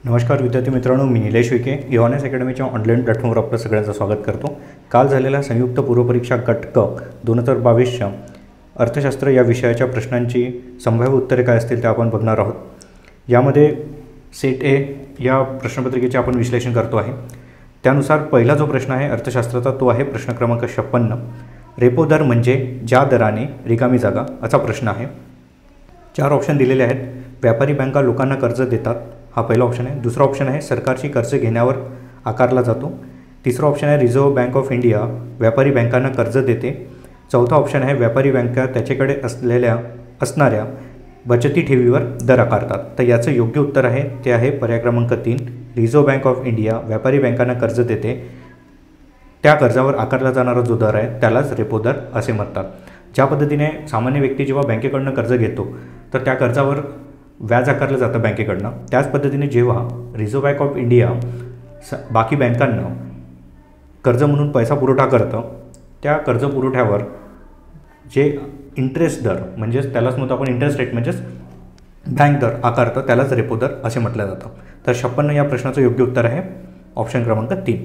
नमस्कार विद्यार्थी मित्रांनो, मी निलेश विके इव्हॉनेस अकॅडमीच्या ऑनलाईन प्लॅटफॉर्मवर आपलं सगळ्यांचं स्वागत करतो। काल झालेल्या संयुक्त पूर्वपरीक्षा गट क 2022च्या अर्थशास्त्र या विषयाच्या प्रश्नांची संभाव्य उत्तरे काय असतील ते आपण बघणार आहोत। यामध्ये सेट ए या प्रश्नपत्रिकेचे आपण विश्लेषण करतो आहे। त्यानुसार पहिला जो प्रश्न आहे अर्थशास्त्राचा तो आहे प्रश्न क्रमांक 56। रेपो दर म्हणजे ज्या दराने रिकामी जागा असा प्रश्न आहे। 4 ऑप्शन दिलेले आहेत। व्यापारी बँका लोकांना कर्ज देतात, हा पहिला ऑप्शन आहे। दुसरा ऑप्शन आहे सरकारची कर्ज घेण्यावर आकारला जातो। तिसरा ऑप्शन आहे रिझर्व्ह बँक ऑफ इंडिया व्यापारी बँकांना कर्ज देते। चौथा ऑप्शन आहे व्यापारी बँका त्याच्याकडे असणाऱ्या बचती ठेवीवर दर आकारतात। तर याचं योग्य उत्तर आहे ते आहे पर्याय क्रमांक 3, रिझर्व्ह बँक ऑफ इंडिया व्यापारी बँकांना कर्ज देते, त्या कर्जावर आकारला जाणारा जो दर आहे त्यालाच रेपो दर असे म्हणतात। ज्या पद्धतीने सामान्य व्यक्ती जेव्हा बँकेकडनं कर्ज घेतो तर त्या कर्जावर व्याज आकारलं जातं बँकेकडनं, त्याच पद्धतीने जेव्हा रिझर्व्ह बँक ऑफ इंडिया बाकी बँकांना कर्ज म्हणून पैसा पुरवठा करतं, त्या कर्ज पुरवठ्यावर जे इंटरेस्ट दर म्हणजेच त्यालाच म्हणतो आपण इंटरेस्ट रेट म्हणजेच बँक दर आकारतं त्यालाच रेपो दर असे म्हटलं जातं। तर 56 या प्रश्नाचं योग्य उत्तर आहे ऑप्शन क्रमांक 3।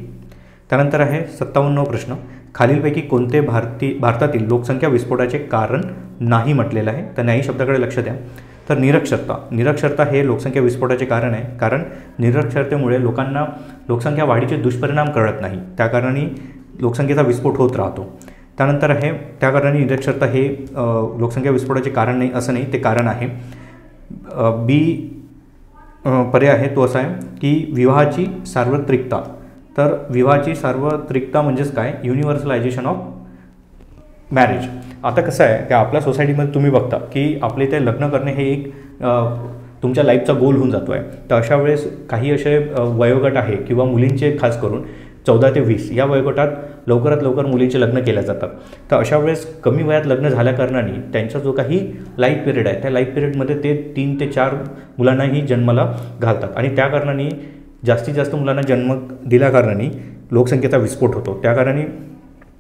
त्यानंतर आहे 57 प्रश्न, खालीलपैकी कोणते भारतातील लोकसंख्या विस्फोटाचे कारण नाही म्हटलेलं आहे। तर नाही शब्दाकडे लक्ष द्या। तर निरक्षरता हे लोकसंख्या विस्फोटाचे कारण आहे, कारण निरक्षरतेमुळे लोकांना लोकसंख्या वाढीचे दुष्परिणाम कळत नाही, त्या कारणाने लोकसंख्येचा विस्फोट होत राहतो। त्यानंतर आहे त्या कारणाने निरक्षरता हे लोकसंख्या विस्फोटाचे कारण नाही असं नाही, ते कारण आहे। बी पर्याय आहे तो असा आहे की विवाहाची सार्वत्रिकता। तर विवाहाची सार्वत्रिकता म्हणजेच काय, युनिव्हर्सलायझेशन ऑफ मॅरेज। आता कसं आहे की आपल्या सोसायटीमध्ये तुम्ही बघता की आपले ते लग्न करणे हे एक तुमच्या लाईफचा गोल होऊन जातो आहे। तर अशा वेळेस काही असे वयोगट आहे किंवा मुलींचे खास करून 14 ते 20 या वयोगटात लवकरात लवकर मुलींचे लग्न केल्या जातात। तर अशा वेळेस कमी वयात लग्न झाल्याकारणाने त्यांचा जो काही लाईफ पिरियड आहे त्या लाईफ पिरियडमध्ये ते 3 ते 4 मुलांनाही जन्माला घालतात आणि त्या कारणाने जास्तीत जास्त मुलांना जन्म दिल्याकारणाने लोकसंख्येचा विस्फोट होतो। त्या कारणाने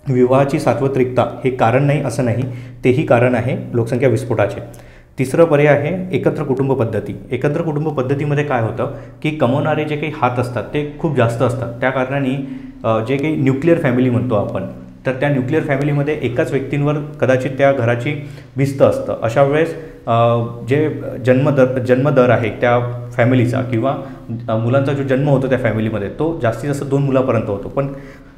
विवाहाची सार्वत्रिकता हे कारण नाही असं नाही, तेही कारण आहे लोकसंख्या विस्फोटाचे। तिसरं पर्याय आहे एकत्र कुटुंब पद्धती। एकत्र कुटुंब पद्धतीमध्ये काय होतं की कमवणारे जे काही हात असतात ते खूप जास्त असतात, त्या कारणाने जे काही न्यूक्लिअर फॅमिली म्हणतो आपण, तर त्या न्यूक्लिअर फॅमिलीमध्ये एकाच व्यक्तींवर कदाचित त्या घराची भिस्त असतं। अशा वेळेस जे जन्मदर आहे त्या फॅमिलीचा किंवा मुलांचा जो जन्म होतो त्या फॅमिलीमध्ये तो जास्तीत जास्त 2 मुलापर्यंत होतो। पण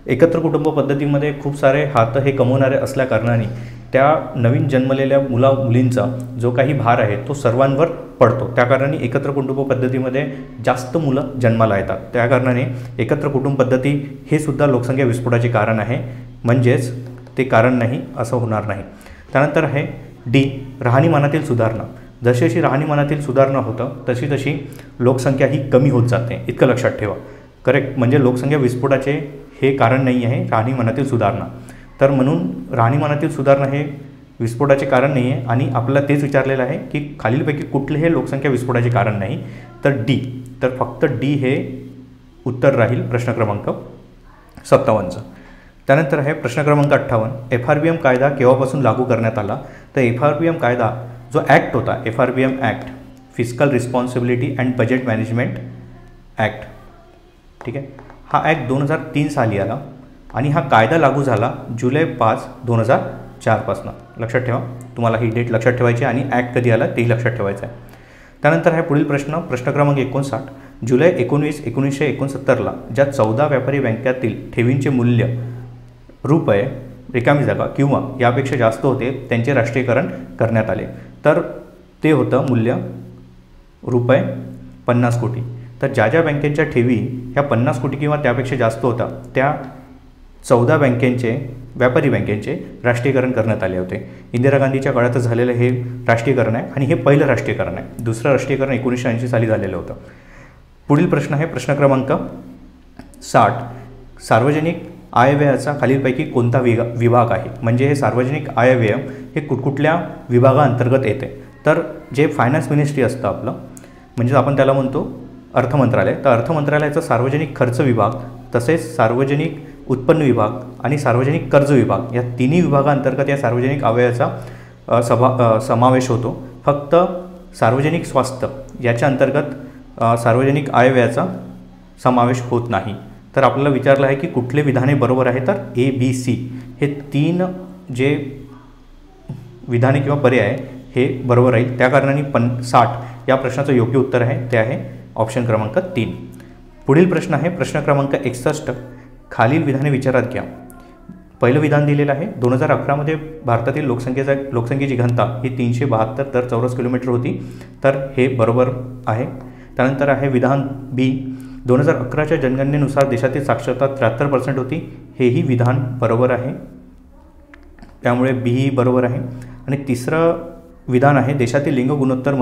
एकत्र कुटुंब पद्धतीमध्ये खूप सारे हात हे कमवणारे असल्याकारणाने त्या नवीन जन्मलेल्या मुलींचा जो काही भार आहे तो सर्वांवर पडतो, त्या कारणाने एकत्र कुटुंब पद्धतीमध्ये जास्त मुलं जन्माला येतात। त्या कारणाने एकत्र कुटुंब पद्धती हे सुद्धा लोकसंख्या विस्फोटाचे कारण आहे, म्हणजेच ते कारण नाही असं होणार नाही। त्यानंतर आहे डी राहणीमानातील सुधारणा। जशी जशी राहणीमानातील सुधारणा होतं तशी तशी लोकसंख्या ही कमी होत जाते, इतकं लक्षात ठेवा। करेक्ट, म्हणजे लोकसंख्या विस्फोटाचे हे कारण नाही आहे राहणीमानातील सुधारणा। तर म्हणून राहणीमानातील सुधारणा हे विस्फोटाचे कारण नाही आहे आणि आपल्याला तेच विचारलेलं आहे की खालीलपैकी कुठलेही लोकसंख्या विस्फोटाचे कारण नाही, तर डी। तर फक्त डी हे उत्तर राहील प्रश्न क्रमांक 57चं। त्यानंतर आहे प्रश्न क्रमांक 58, FRBM कायदा केव्हापासून लागू करण्यात आला। तर FRBM कायदा जो ॲक्ट होता, FRBM act fiscal responsibility and budget management act, ठीक आहे, हा ॲक्ट 2003 साली आला आणि हा कायदा लागू झाला जुलै 5, 2004 पासून। लक्षात ठेवा, तुम्हाला ही डेट लक्षात ठेवायची आणि ॲक्ट कधी आला तेही लक्षात ठेवायचं आहे। त्यानंतर आहे पुढील प्रश्न क्रमांक 59, जुलै 19, 1969ला ज्या 14 व्यापारी बँकातील ठेवींचे मूल्य रुपये रिकामी जागा किंवा यापेक्षा जास्त होते त्यांचे राष्ट्रीयकरण करण्यात आले। तर ते होतं मूल्य रुपये 50 कोटी। तर ज्या ज्या बँकेच्या ठेवी ह्या 50 कोटी किंवा त्यापेक्षा जास्त होता त्या 14 व्यापारी बँकेचे राष्ट्रीयकरण करण्यात आले होते। इंदिरा गांधीच्या काळातच झालेलं हे राष्ट्रीयकरण आहे आणि हे पहिलं राष्ट्रीयकरण आहे। दुसरं राष्ट्रीयकरण 1980 साली झालेलं होतं। पुढील प्रश्न आहे प्रश्न क्रमांक 60, सार्वजनिक आयव्ययाचा खालीलपैकी कोणता विभाग आहे। म्हणजे हे सार्वजनिक आयव्यय हे कुठकुठल्या विभागाअंतर्गत येते। तर जे फायनान्स मिनिस्ट्री असतं आपलं, म्हणजे आपण त्याला म्हणतो अर्थ मंत्रालय, तर अर्थ मंत्रालयाचा सार्वजनिक खर्च विभाग तसेच सार्वजनिक उत्पन्न विभाग आणि सार्वजनिक कर्ज विभाग या तिन्ही विभागाअंतर्गत या सार्वजनिक आयव्ययाचा समावेश होतो। फक्त सार्वजनिक स्वास्थ्य याच्या अंतर्गत सार्वजनिक आयव्ययाचा समावेश होत नाही. तर आपल्याला विचारलं आहे की कुठले विधाने बरोबर आहे, तर ABC हे 3 जे विधाने किंवा पर्याय हे बरोबर राहील. त्या कारणाने 60 या प्रश्नाचं योग्य उत्तर आहे ते आहे ऑप्शन क्रमांक 3. पुढील प्रश्न आहे प्रश्न क्रमांक 61. खालील विधाने विचारात घ्या. पहिलं विधान दिलेलं आहे 2011मध्ये भारतातील लोकसंख्येची घनता ही 372 तर चौरस किलोमीटर होती, तर हे बरोबर आहे. त्यानंतर आहे विधान B 2011च्या जनगणनेनुसार देशातील साक्षरता 73% होती, हेही विधान बरोबर आहे, त्यामुळे B ही बरोबर आहे. आणि तिसरं विधान आहे देशातील लिंग गुणोत्तर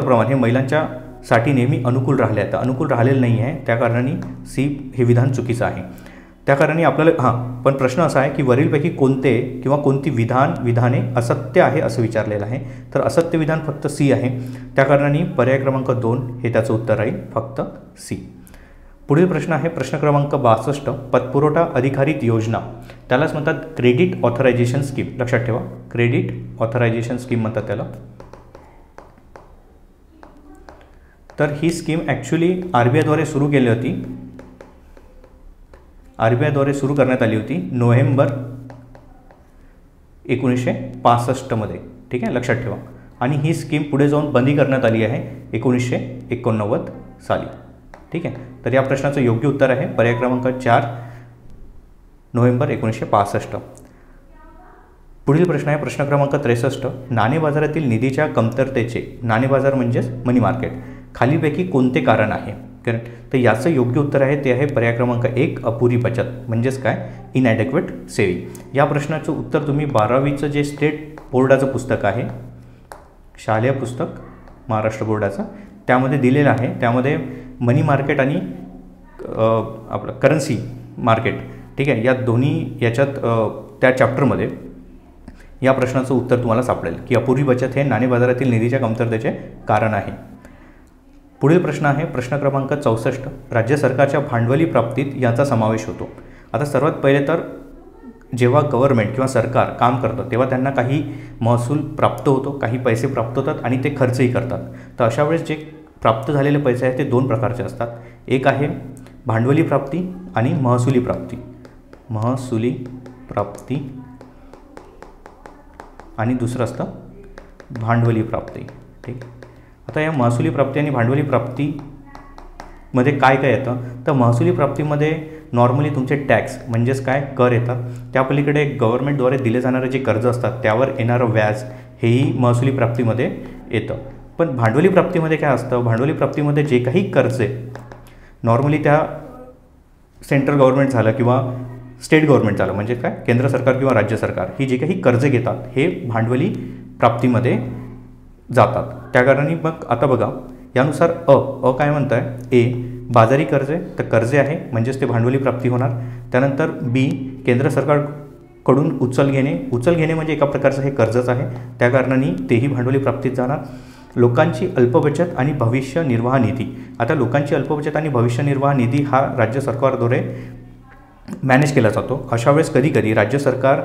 प्रमाण हे महिलांच्यासाठी नेहमी अनुकूल राहिलेलं नाही आहे, त्या कारणाने C हे विधान चुकीचं आहे. त्या कारणाने आपल्याला पण प्रश्न असा आहे की वरीलपैकी कोणते किंवा कोणती विधाने असत्य आहे असं विचारलेलं आहे, तर असत्य विधान फक्त C आहे. त्या कारणाने पर्याय क्रमांक 2 हे त्याचं उत्तर राहील फक्त C. पुढील प्रश्न आहे प्रश्न क्रमांक 62. पतपुरवठा अधिकारित योजना त्यालाच म्हणतात क्रेडिट ऑथरायझेशन स्कीम. लक्षात ठेवा, क्रेडिट ऑथरायझेशन स्कीम म्हणतात त्याला. तर ही स्कीम ॲक्च्युली RBIद्वारे सुरू केली होती, RBIद्वारे सुरू करण्यात आली होती नोव्हेंबर 1965 मध्ये. ठीक आहे, लक्षात ठेवा. आणि ही स्कीम पुढे जाऊन बंदी करण्यात आली आहे 1989 साली. ठीक आहे, तर या प्रश्नाचं योग्य उत्तर आहे पर्याय क्रमांक 4 नोव्हेंबर 1965. पुढील प्रश्न आहे प्रश्न क्रमांक 63. नाणे बाजारातील निधीच्या कमतरतेचे, नाणे बाजार म्हणजेच मनी मार्केट, खालीलपैकी कोणते कारण आहे? तर याचं योग्य उत्तर आहे ते आहे पर्याय क्रमांक 1 अपुरी बचत म्हणजेच काय इनॲडेक्वेट सेविंग. या प्रश्नाचं उत्तर तुम्ही 12वीचं जे स्टेट बोर्डाचं पुस्तक आहे, शालेय पुस्तक महाराष्ट्र बोर्डाचं, त्यामध्ये दिलेलं आहे. त्यामध्ये मनी मार्केट आणि आपलं करन्सी मार्केट, ठीक आहे, या दोन्ही याच्यात त्या चॅप्टरमध्ये या प्रश्नाचं उत्तर तुम्हाला सापडेल की अपुरी बचत हे नाणे बाजारातील निधीच्या कमतरतेचे कारण आहे. पुढील प्रश्न आहे प्रश्न क्रमांक 64. राज्य सरकारच्या भांडवली प्राप्तीत याचा समावेश होतो. आता सर्वात पहिले तर जेव्हा गव्हर्नमेंट किंवा सरकार काम करतं तेव्हा त्यांना काही महसूल प्राप्त होतो, काही पैसे प्राप्त होतात आणि ते खर्चही करतात. तर अशा वेळेस जे प्राप्त झालेले पैसे आहेत ते 2 प्रकारचे असतात. एक आहे भांडवली प्राप्ती आणि महसुली प्राप्ती. महसुली प्राप्ती आणि दुसरं असतं भांडवली प्राप्ती. ठीक. आता या महसुली प्राप्ती आणि भांडवली प्राप्तीमध्ये काय काय येतं, तर महसुली प्राप्तीमध्ये नॉर्मली तुमचे टॅक्स म्हणजेच काय कर येतात, त्या पलीकडे गव्हर्नमेंटद्वारे दिले जाणारे जे कर्ज असतात त्यावर येणारं व्याज हेही महसुली प्राप्तीमध्ये येतं. पण भांडवली प्राप्तीमध्ये काय असतं, भांडवली प्राप्तीमध्ये जे काही कर्ज आहे नॉर्मली त्या सेंट्रल गव्हर्नमेंट झालं किंवा स्टेट गव्हर्नमेंट झालं म्हणजे काय केंद्र सरकार किंवा राज्य सरकार ही जे काही कर्ज घेतात हे भांडवली प्राप्तीमध्ये जातात. त्या कारणाने मग आता बघा यानुसार काय म्हणत आहे, ए बाजारी कर्ज आहे तर कर्जे आहे म्हणजेच ते भांडवली प्राप्ती होणार. त्यानंतर बी केंद्र सरकारकडून उचल घेणे म्हणजे एका प्रकारचं हे कर्जच आहे, त्या कारणाने तेही भांडवली प्राप्तीत जाणार. लोकांची अल्पबचत आणि भविष्य निर्वाह निधी. आता लोकांची अल्पबचत आणि भविष्य निर्वाह निधी हा राज्य सरकारद्वारे मॅनेज केला जातो. अशा वेळेस कधीकधी राज्य सरकार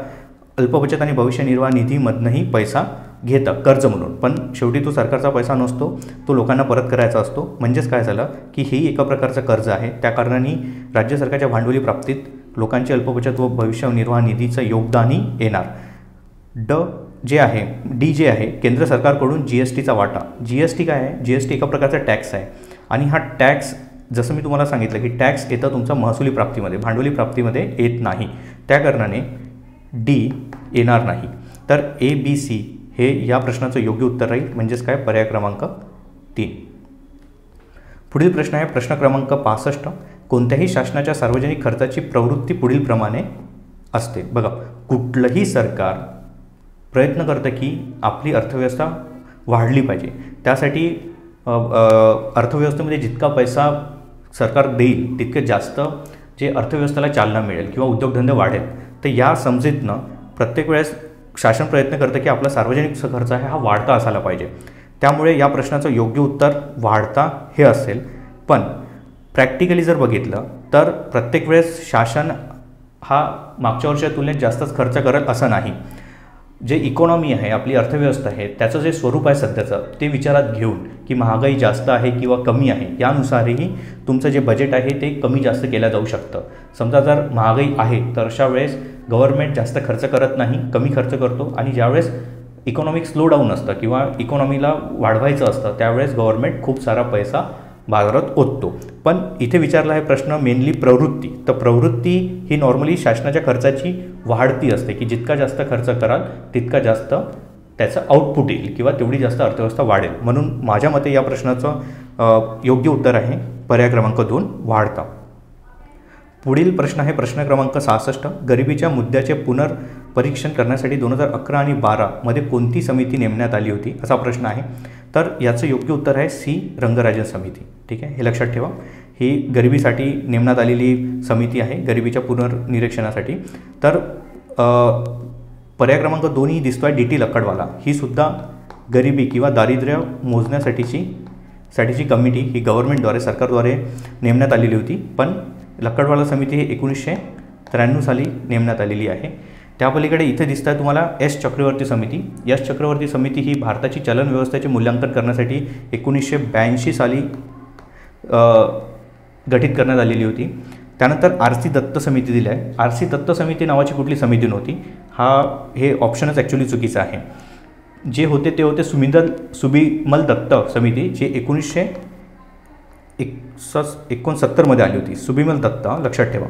अल्पबचत आणि भविष्य निर्वाह निधीमधनंही पैसा घेतं कर्ज म्हणून, पण शेवटी तो सरकारचा पैसा नसतो, तो लोकांना परत करायचा असतो. म्हणजेच काय झालं की ही एका प्रकारचं कर्ज आहे, त्या कारणाने राज्य सरकारच्या भांडवली प्राप्तीत लोकांची अल्पबचत व भविष्य निर्वाह निधीचं योगदानही येणार. डी जे आहे केंद्र सरकारकडून GSTचा वाटा. GST काय आहे, GST एका प्रकारचा टॅक्स आहे आणि हा टॅक्स जसं मी तुम्हाला सांगितलं की टॅक्स येतं तुमचा महसुली प्राप्तीमध्ये, भांडवली प्राप्तीमध्ये येत नाही, त्या कारणाने डी येणार नाही. तर ABC हे या प्रश्नाचं योग्य उत्तर राहील म्हणजेच काय पर्याय क्रमांक 3. पुढील प्रश्न आहे प्रश्न क्रमांक 65. कोणत्याही शासनाच्या सार्वजनिक खर्चाची प्रवृत्ती पुढील प्रमाणे असते. बघा कुठलंही सरकार प्रयत्न करतं की आपली अर्थव्यवस्था वाढली पाहिजे, त्यासाठी अर्थव्यवस्थेमध्ये जितका पैसा सरकार देईल तितके जास्त जे अर्थव्यवस्थेला चालना मिळेल किंवा उद्योगधंदे वाढेल. तर या समजेतनं प्रत्येक वेळेस शासन प्रयत्न करतं की आपला सार्वजनिक खर्च आहे हा वाढता असायला पाहिजे. त्यामुळे या प्रश्नाचं योग्य उत्तर वाढता हे असेल. पण प्रॅक्टिकली जर बघितलं तर प्रत्येक वेळेस शासन हा मागच्या वर्षाच्या तुलनेत जास्तच खर्च करेल असं नाही. जे इकॉनॉमी आहे, आपली अर्थव्यवस्था आहे, त्याचं जे स्वरूप आहे सध्याचं ते विचारात घेऊन की महागाई जास्त आहे किंवा कमी आहे, यानुसारही तुमचं जे बजेट आहे ते कमी जास्त केलं जाऊ शकतं. समजा जर महागाई आहे तर अशा वेळेस गव्हर्नमेंट जास्त खर्च करत नाही, कमी खर्च करतो, आणि ज्यावेळेस इकॉनॉमिक स्लो डाऊन असतं किंवा इकॉनॉमीला वाढवायचं असतं त्यावेळेस गव्हर्नमेंट खूप सारा पैसा बाजारात ओततो. पण इथे विचारला आहे प्रश्न मेनली प्रवृत्ती. तर प्रवृत्ती ही नॉर्मली शासनाच्या खर्चाची वाढती असते की जितका जास्त खर्च कराल तितका जास्त त्याचं आउटपुट येईल किंवा तेवढी जास्त अर्थव्यवस्था वाढेल. म्हणून माझ्या मते या प्रश्नाचं योग्य उत्तर आहे पर्याय क्रमांक 2 वाढता. पुढील प्रश्न आहे प्रश्न क्रमांक 66. गरिबीच्या मुद्द्याचे पुनर्परीक्षण करण्यासाठी 2011 आणि 12 मध्ये कोणती समिती नेमण्यात आली होती असा प्रश्न आहे. तर याचं योग्य उत्तर आहे सी रंगराजन समिती. ठीक आहे, हे लक्षात ठेवा. ही गरिबीसाठी नेमण्यात आलेली समिती आहे, गरिबीच्या पुनर्निरीक्षणासाठी. तर पर्याय क्रमांक 2 ही दिसतो आहे DT लक्कडवाला. ही सुद्धा गरिबी किंवा दारिद्र्य मोजण्यासाठीची कमिटी ही गव्हर्नमेंटद्वारे सरकारद्वारे नेमण्यात आलेली होती. पण लक्कडवाला समिती ही 1993 साली नेमण्यात आलेली आहे. त्या पलीकडे इथे दिसत आहे तुम्हाला एस चक्रवर्ती समिती. एस चक्रवर्ती समिती ही भारताची चलन व्यवस्थेचे मूल्यांकन करण्यासाठी 1982 साली गठीत करण्यात आलेली होती. त्यानंतर RC दत्त समिती दिली आहे. RC दत्त समिती नावाची कुठली समिती नव्हती. हे ऑप्शनच ॲक्च्युली चुकीचं आहे. जे होते ते होते सुबिमल दत्त समिती, जे 1969 मध्ये आली होती. सुबिमल दत्त लक्षात ठेवा.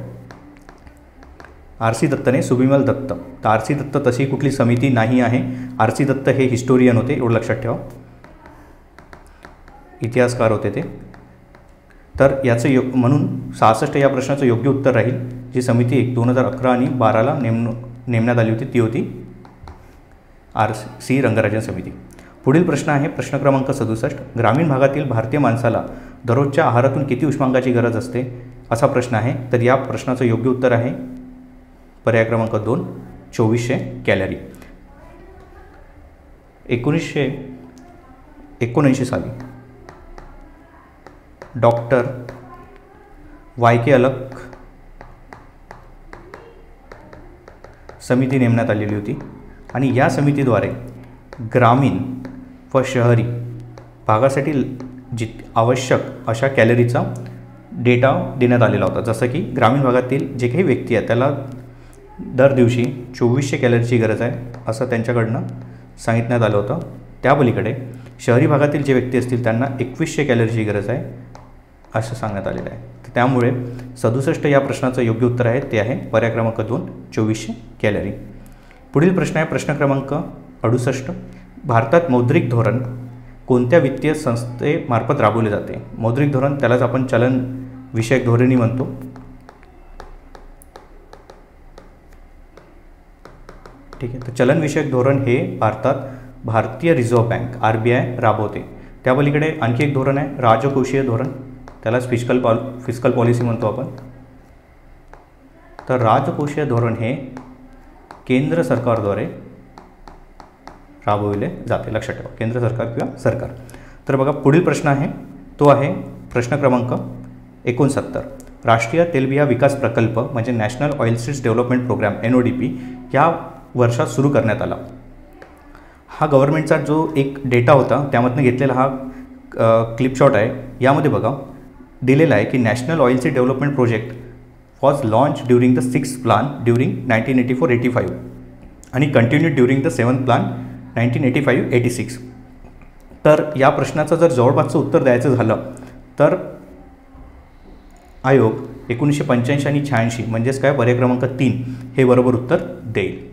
RC दत्त नाही, सुबिमल दत्त. तर RC दत्त तशी कुठली समिती नाही आहे. RC दत्त हे हिस्टोरियन होते, एवढं लक्षात ठेवा, इतिहासकार होते ते. तर याचं म्हणून 66 या प्रश्नाचं योग्य उत्तर राहील. जी समिती 2011 आणि 12ला नेमण्यात आली होती ती होती RC रंगराजन समिती. पुढील प्रश्न आहे प्रश्न क्रमांक 67. ग्रामीण भागातील भारतीय माणसाला दररोजच्या आहारातून किती उष्मांकाची गरज असते असा प्रश्न आहे. तर या प्रश्नाचं योग्य उत्तर आहे पर्याय क्रमांक 2 2400 कॅलरी. 1979 साली डॉक्टर YK अलक समिती नेमण्यात आलेली होती आणि या समितीद्वारे ग्रामीण व शहरी भागासाठी आवश्यक अशा कॅलरीचा डेटा देण्यात आलेला होता. जसं की ग्रामीण भागातील जे काही व्यक्ती आहेत त्याला दर दिवशी 2400 कॅलरीची गरज आहे असं त्यांच्याकडनं सांगितण्यात आलं होतं. त्या पलीकडे शहरी भागातील जे व्यक्ती असतील त्यांना 2100 कॅलरीची गरज आहे असं सांगण्यात आलेलं आहे. तर त्यामुळे 67 या प्रश्नाचं योग्य उत्तर आहे ते आहे पर्याय क्रमांक 2 2400 कॅलरी. पुढील प्रश्न आहे प्रश्न क्रमांक 68. भारतात मौद्रिक धोरण कोणत्या वित्तीय संस्थेमार्फत राबवले जाते. मौद्रिक धोरण त्यालाच आपण चलन विषयक धोरणे म्हणतो. ठीक आहे, तर चलन विषयक धोरण हे भारतात भारतीय रिझर्व्ह बँक RBI राबवते. त्या पलीकडे आणखी एक धोरण आहे राजकोषीय धोरण, त्यालाच फिस्कल पॉलिसी म्हणतो आपण. तर राजकोषीय धोरण हे केंद्र सरकारद्वारे राबविले जाते. लक्षात ठेवा, केंद्र सरकार किंवा सरकार. तर बघा पुढील प्रश्न आहे तो आहे प्रश्न क्रमांक 69. राष्ट्रीय तेलबिया विकास प्रकल्प म्हणजे नॅशनल ऑइलसीड्स डेव्हलपमेंट प्रोग्राम NODP या वर्षात सुरू करण्यात आला. हा गव्हर्नमेंटचा जो एक डेटा होता त्यामधनं घेतलेला हा क्लिपशॉट आहे. यामध्ये बघा दिलेला आहे की national oilseed development project was launch during the 6th plan during 1984-85 आणि continued during the 7th plan 1985-86. तर या प्रश्नाचं जर जवळपासचं उत्तर द्यायचं झालं तर आयोग 1985 आणि 86 म्हणजेच काय पर्याय क्रमांक 3 हे बरोबर उत्तर देईल.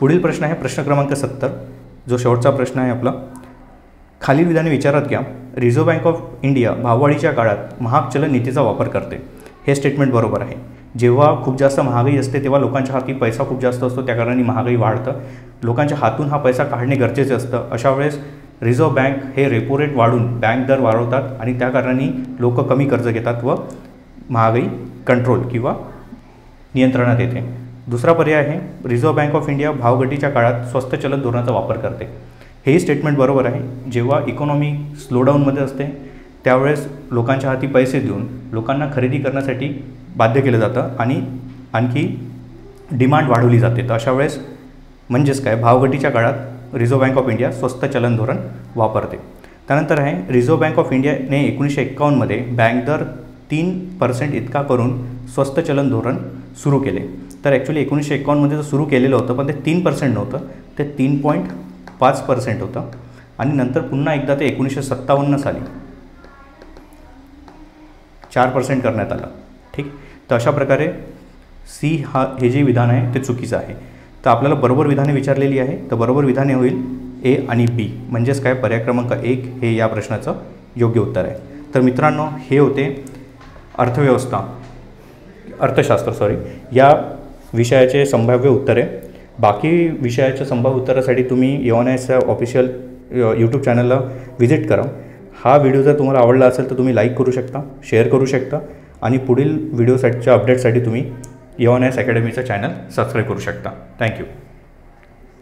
पुढील प्रश्न आहे प्रश्न क्रमांक 70 जो शेवटचा प्रश्न आहे आपला. खालील विधाने विचारात घ्या. रिझर्व्ह बँक ऑफ इंडिया भाववाढीच्या काळात महाग चलन नीतीचा वापर करते. हे स्टेटमेंट बरोबर आहे. जेव्हा खूप जास्त महागाई असते तेव्हा लोकांच्या हाती पैसा खूप जास्त असतो, त्या कारणाने महागाई वाढतं. लोकांच्या हातून हा पैसा काढणे गरजेचे असतं. अशा वेळेस रिझर्व्ह बँक हे रेपो रेट वाढून बँक दर वाढवतात आणि त्या कारणाने लोक कमी कर्ज घेतात व महागाई कंट्रोल किंवा नियंत्रणात येते. दुसरा पर्याय आहे रिझर्व्ह बँक ऑफ इंडिया भावघटीच्या काळात स्वस्त चलन धोरणाचा वापर करते. हेही स्टेटमेंट बरोबर आहे. जेव्हा इकॉनॉमी स्लोडाऊनमध्ये असते त्यावेळेस लोकांच्या हाती पैसे देऊन लोकांना खरेदी करण्यासाठी बाध्य केलं जातं आणि आणखी डिमांड वाढवली जाते. तर अशा वेळेस म्हणजेच काय, भावघटीच्या काळात रिझर्व्ह बँक ऑफ इंडिया स्वस्त चलन धोरण वापरते. त्यानंतर आहे रिझर्व्ह बँक ऑफ इंडियाने 1951मध्ये बँक दर 3% इतका करून स्वस्त चलन धोरण सुरू केले. तर ॲक्च्युली 1951मध्ये जो सुरू केलेलं होतं, पण ते 3% नव्हतं, ते 3.5% होतं. आणि नंतर पुन्हा एकदा ते 1957 साली 4% करण्यात आलं. ठीक. तर अशा प्रकारे हे जे विधान आहे ते चुकीचं आहे. तर आपल्याला बरोबर विधाने विचारलेली आहे. तर बरोबर विधाने होईल ए आणि बी, म्हणजेच काय, पर्याय क्रमांक 1 हे या प्रश्नाचं योग्य उत्तर आहे. तर मित्रांनो, हे होते अर्थशास्त्र या विषयाचे संभाव्य उत्तरे. बाकी विषयाच्या संभाव्य उत्तरासाठी तुम्ही EONISच्या ऑफिशियल यूट्यूब चॅनलला व्हिजिट करा. हा व्हिडिओ जर तुम्हाला आवडला असेल तर तुम्ही लाईक करू शकता, शेअर करू शकता आणि पुढील व्हिडिओसाठीच्या अपडेटसाठी तुम्ही EONIS अकॅडमीचं चॅनल सबस्क्राईब करू शकता. थँक्यू.